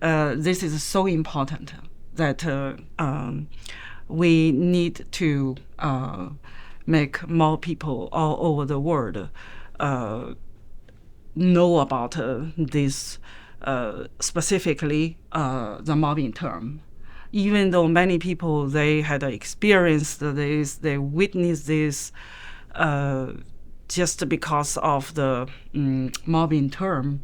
this is so important that we need to make more people all over the world know about this, specifically the mobbing term. Even though many people, they had experienced this, they witnessed this just because of the mobbing term,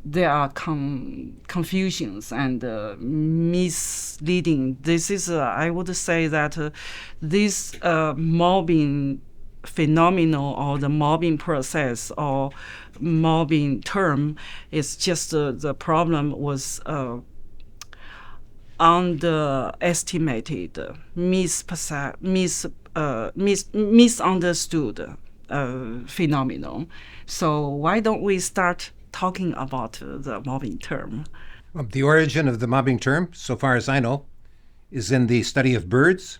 there are confusions and misleading. This is, I would say that this mobbing phenomenon or the mobbing process or mobbing term is just the problem was underestimated, misunderstood phenomenon. So why don't we start talking about the mobbing term? The origin of the mobbing term, so far as I know, is in the study of birds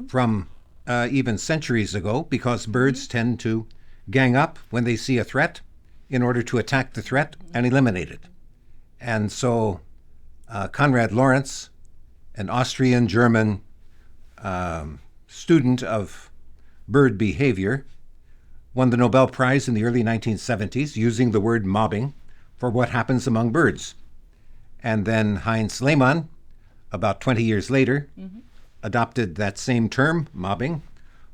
from even centuries ago, because birds tend to gang up when they see a threat in order to attack the threat and eliminate it. And so Konrad Lorenz, an Austrian-German student of bird behavior, won the Nobel Prize in the early 1970s using the word mobbing for what happens among birds. And then Heinz Lehmann, about 20 years later, adopted that same term, mobbing,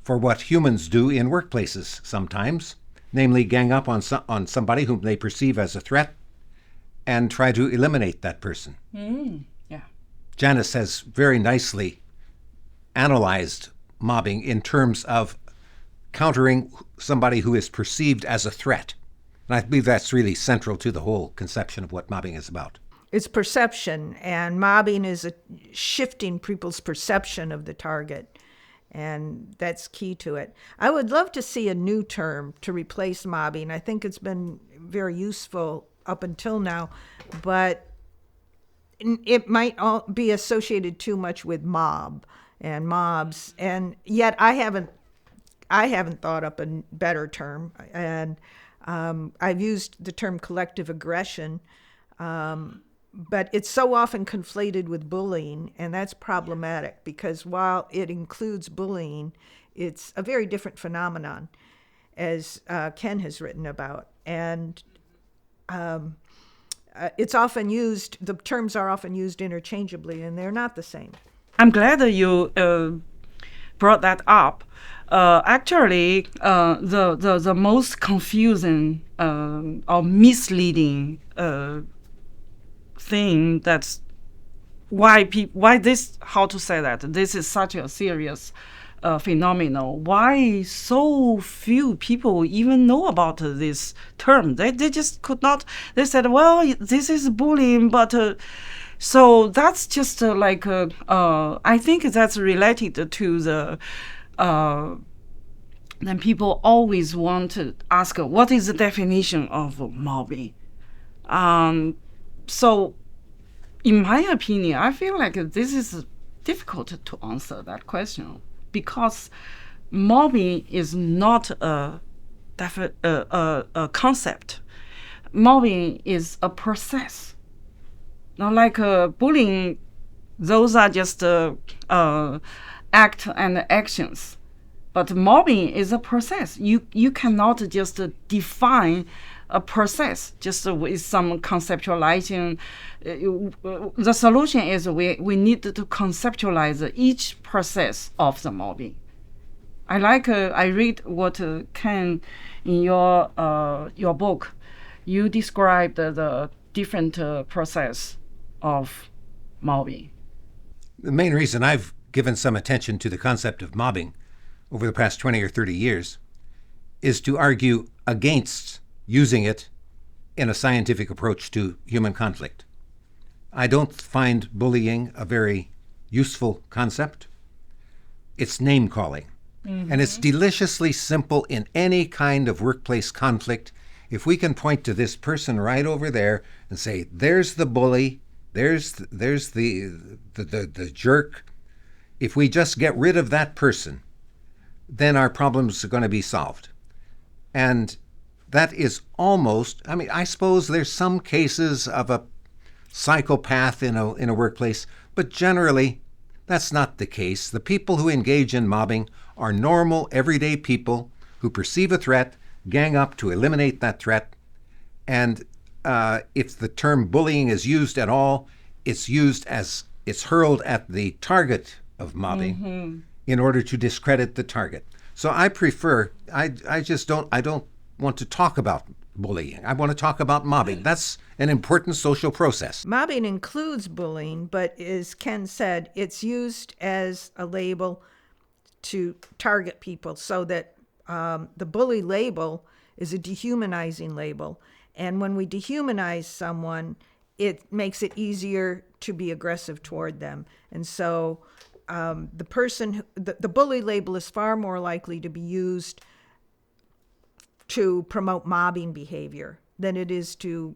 for what humans do in workplaces sometimes, namely gang up on somebody whom they perceive as a threat and try to eliminate that person. Yeah. Janice has very nicely analyzed mobbing in terms of countering somebody who is perceived as a threat. And I believe that's really central to the whole conception of what mobbing is about. It's perception, and mobbing is shifting people's perception of the target, and that's key to it. I would love to see a new term to replace mobbing. I think it's been very useful up until now, but it might all be associated too much with mob and mobs, and yet I haven't thought up a better term, and I've used the term collective aggression, but it's so often conflated with bullying, and that's problematic because while it includes bullying, it's a very different phenomenon, as Ken has written about, and it's often used, the terms are often used interchangeably, and they're not the same. I'm glad that you brought that up. Actually, the most confusing or misleading thing, that's why this, how to say that, this is such a serious phenomenon. Why so few people even know about this term? They just could not. They said, well, this is bullying, but so that's just I think that's related to the then people always want to ask, what is the definition of mobbing? So in my opinion, I feel like this is difficult to answer that question, because mobbing is not a concept. Mobbing is a process. Not like bullying, those are just act and actions. But mobbing is a process. You cannot just define a process just with some conceptualizing. The solution is we need to conceptualize each process of the mobbing. I read what Ken, in your book, you described the different process of mobbing. The main reason I've given some attention to the concept of mobbing over the past 20 or 30 years is to argue against using it in a scientific approach to human conflict. I don't find bullying a very useful concept. It's name-calling. And it's deliciously simple in any kind of workplace conflict. If we can point to this person right over there and say, there's the bully, there's the jerk. If we just get rid of that person, then our problems are going to be solved. And that is almost, I mean, I suppose there's some cases of a psychopath in a workplace, but generally that's not the case. The people who engage in mobbing are normal, everyday people who perceive a threat, gang up to eliminate that threat, and if the term bullying is used at all, it's used as it's hurled at the target of mobbing in order to discredit the target. So I prefer, I don't want to talk about bullying. I want to talk about mobbing. That's an important social process. Mobbing includes bullying, but as Ken said, it's used as a label to target people so that the bully label is a dehumanizing label. And when we dehumanize someone, it makes it easier to be aggressive toward them. And so the bully label is far more likely to be used to promote mobbing behavior than it is to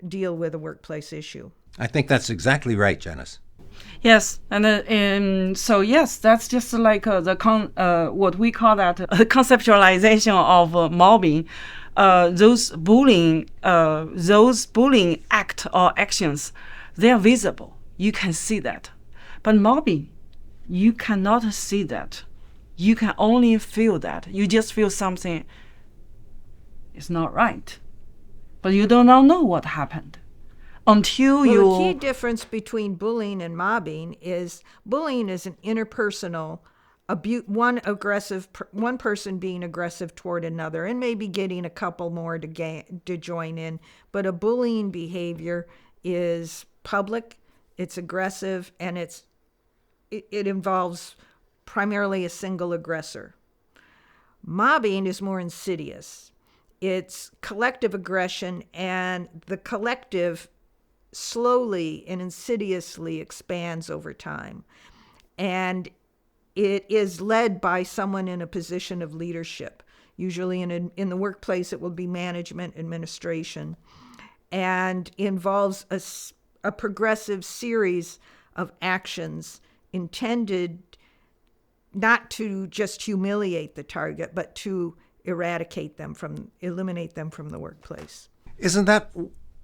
deal with a workplace issue. I think that's exactly right, Janice. Yes, and so yes, that's just like what we call that conceptualization of mobbing. Those bullying act or actions, they are visible. You can see that, but mobbing, you cannot see that. You can only feel that. You just feel something is not right, but you do not know what happened until you. The key difference between bullying and mobbing is bullying is an interpersonal abuse, one person being aggressive toward another and maybe getting a couple more to join in. But a bullying behavior is public, it's aggressive, and it involves primarily a single aggressor. Mobbing is more insidious. It's collective aggression, and the collective slowly and insidiously expands over time. And it is led by someone in a position of leadership. Usually in the workplace, it will be management, administration, and involves a progressive series of actions intended not to just humiliate the target, but to eliminate them from the workplace. Isn't that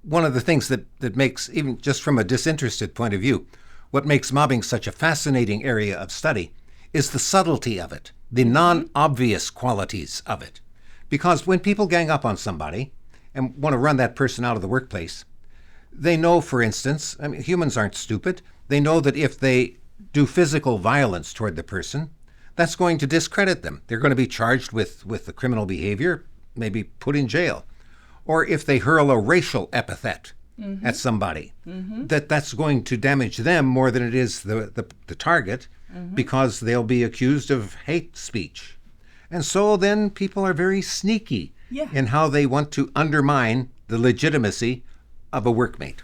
one of the things that makes, even just from a disinterested point of view, what makes mobbing such a fascinating area of study is the subtlety of it, the non-obvious qualities of it. Because when people gang up on somebody and want to run that person out of the workplace, they know, for instance, I mean, humans aren't stupid. They know that if they do physical violence toward the person, that's going to discredit them. They're going to be charged with the criminal behavior, maybe put in jail. Or if they hurl a racial epithet at somebody, that's going to damage them more than it is the target, because they'll be accused of hate speech. And so then people are very sneaky in how they want to undermine the legitimacy of a workmate.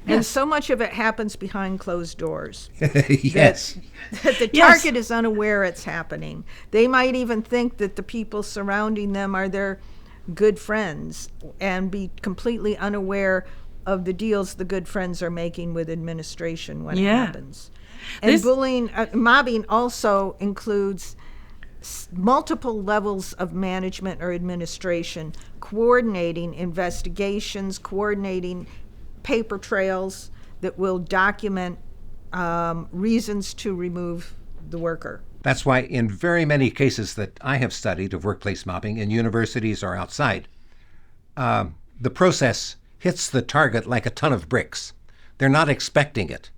And so much of it happens behind closed doors. Yes. That the target is unaware it's happening. They might even think that the people surrounding them are their good friends and be completely unaware of the deals the good friends are making with administration when it happens. And bullying, mobbing also includes multiple levels of management or administration, coordinating investigations, coordinating paper trails that will document reasons to remove the worker. That's why in very many cases that I have studied of workplace mobbing in universities or outside, the process hits the target like a ton of bricks. They're not expecting it.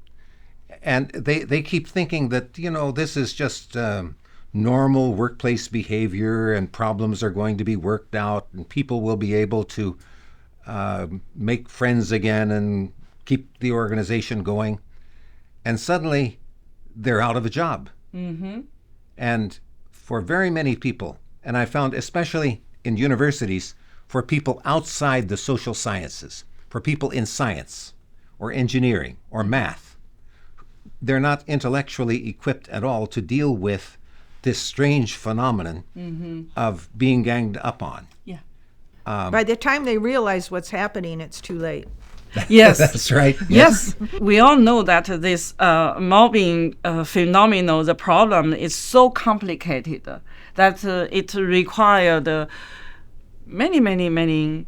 And they keep thinking that, this is just normal workplace behavior and problems are going to be worked out and people will be able to make friends again and keep the organization going. And suddenly they're out of a job. And for very many people, and I found especially in universities, for people outside the social sciences, for people in science or engineering or math, they're not intellectually equipped at all to deal with this strange phenomenon of being ganged up on. By the time they realize what's happening, it's too late. Yes. That's right. Yes. We all know that this mobbing phenomenon, the problem is so complicated that it required many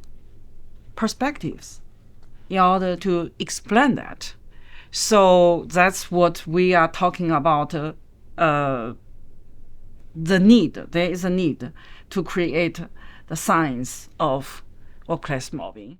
perspectives in order to explain that. So that's what we are talking about. The need. There is a need to create the science of workplace mobbing.